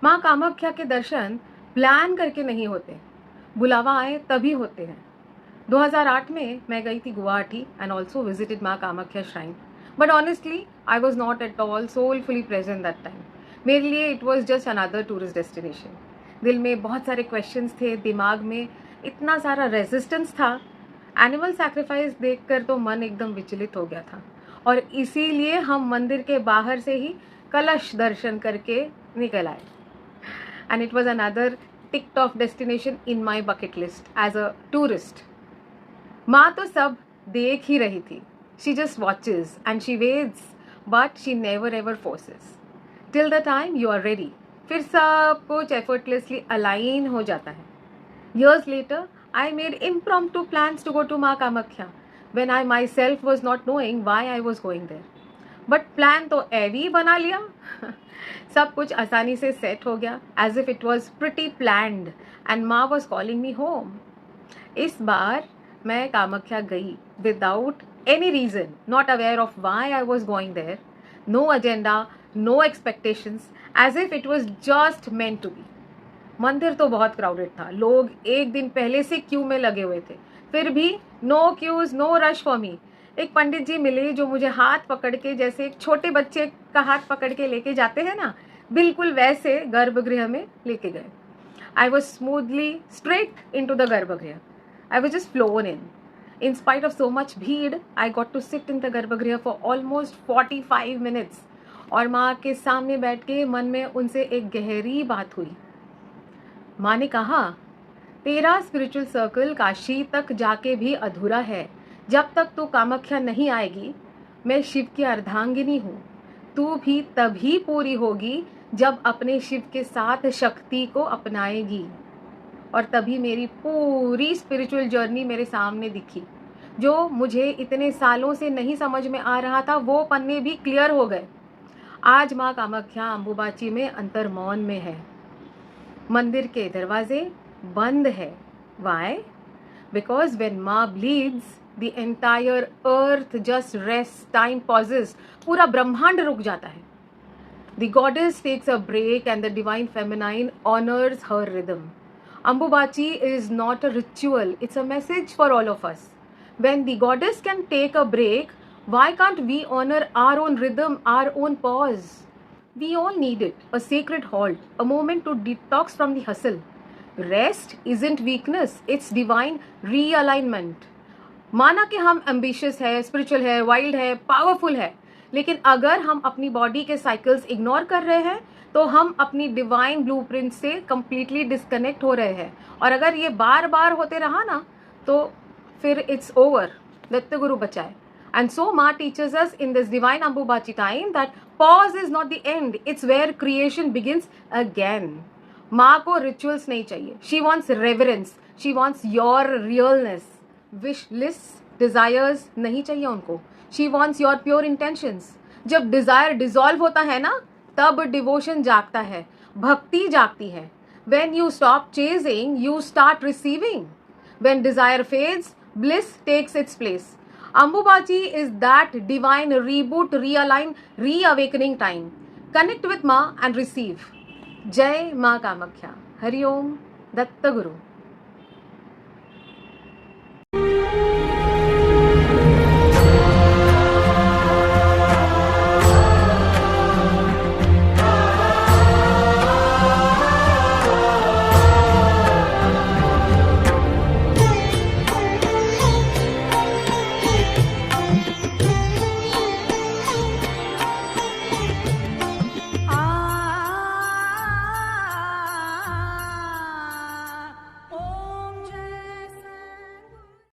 माँ कामाख्या के दर्शन प्लान करके नहीं होते, बुलावा आए तभी होते हैं। 2008 में मैं गई थी Guwahati and also visited Maa Kamakhya shrine, but honestly I was not at all soulfully present that time. मेरे लिए it was just another tourist destination. दिल में बहुत सारे क्वेश्चंस थे, दिमाग में इतना सारा रेजिस्टेंस था। एनिमल सैक्रिफाइस देखकर तो मन एकदम विचलित हो गया था, और इसीलिए हम मंदिर के बाहर से ही कलश दर्शन करके निकल आए। And it was another ticked off destination in my bucket list as a tourist. माँ तो सब देख ही रही थी. She just watches and she waits, but she never ever forces. Till the time you are ready. फिर सब कुछ effortlessly align हो जाता है. Years later, I made impromptu plans to go to माँ Kamakhya when I myself was not knowing why I was going there. But plan तो एवी बना लिया। सब कुछ आसानी से सेट हो गया, as if it was pretty planned, and Maa was calling me home. इस बार मैं कामाख्या गई without any reason, not aware of why I was going there, no agenda, no expectations, as if it was just meant to be. मंदिर तो बहुत crowded था, लोग एक दिन पहले से क्यू में लगे हुए थे, फिर भी no queues, no rush for me. एक पंडित जी मिले जो मुझे हाथ पकड़ के, जैसे एक छोटे बच्चे का हाथ पकड़ के लेके जाते हैं ना, बिल्कुल वैसे गर्भगृह में लेके गए। I was smoothly straight in to the garbhagriha. I was just flown in. In spite of so much भीड़, I got to sit in the गर्भगृह for almost 45 minutes, और माँ के सामने बैठ के मन में उनसे एक गहरी बात हुई। माँ ने कहा, तेरा स्पिरिचुअल सर्कल काशी तक जाके भी अधूरा है जब तक तू कामाख्या नहीं आएगी। मैं शिव की अर्धांगिनी हूँ, तू भी तभी पूरी होगी जब अपने शिव के साथ शक्ति को अपनाएगी। और तभी मेरी पूरी स्पिरिचुअल जर्नी मेरे सामने दिखी। जो मुझे इतने सालों से नहीं समझ में आ रहा था, वो पन्ने भी क्लियर हो गए। आज माँ कामाख्या अंबुबाची में अंतर्मौन में है। मंदिर के दरवाजे बंद है। वाई? बिकॉज वेन माँ bleeds, the entire earth just rests, time pauses, पूरा ब्रह्मांड रुक जाता है। The goddess takes a break and the divine feminine honors her rhythm. Ambubachi is not a ritual, it's a message for all of us. When the goddess can take a break, why can't we honor our own rhythm, our own pause? We all need it, a sacred halt, a moment to detox from the hustle. Rest isn't weakness, it's divine realignment. माना कि हम ambitious है, spiritual है, wild है, powerful है, लेकिन अगर हम अपनी बॉडी के साइकिल्स इग्नोर कर रहे हैं तो हम अपनी डिवाइन ब्लूप्रिंट से कंप्लीटली डिस्कनेक्ट हो रहे हैं। और अगर ये बार बार होते रहा ना, तो फिर इट्स ओवर। दत्त गुरु बचाए। And so Maa teachers us in this divine Ambubachi time that pause is not the end, it's where creation begins again. Maa को रिचुअल्स नहीं चाहिए, she wants reverence, she wants your realness. Wish list, desires नहीं चाहिए उनको। She wants your pure intentions. जब desire dissolve होता है ना, तब डिवोशन जागता है, भक्ति जागती है। When you stop chasing, you start receiving. When desire fades, bliss takes its place. Ambubachi is that divine reboot, realign, reawakening time. Connect with Maa and receive. Jai Maa Kamakhya. Hariom. Dutt Guru.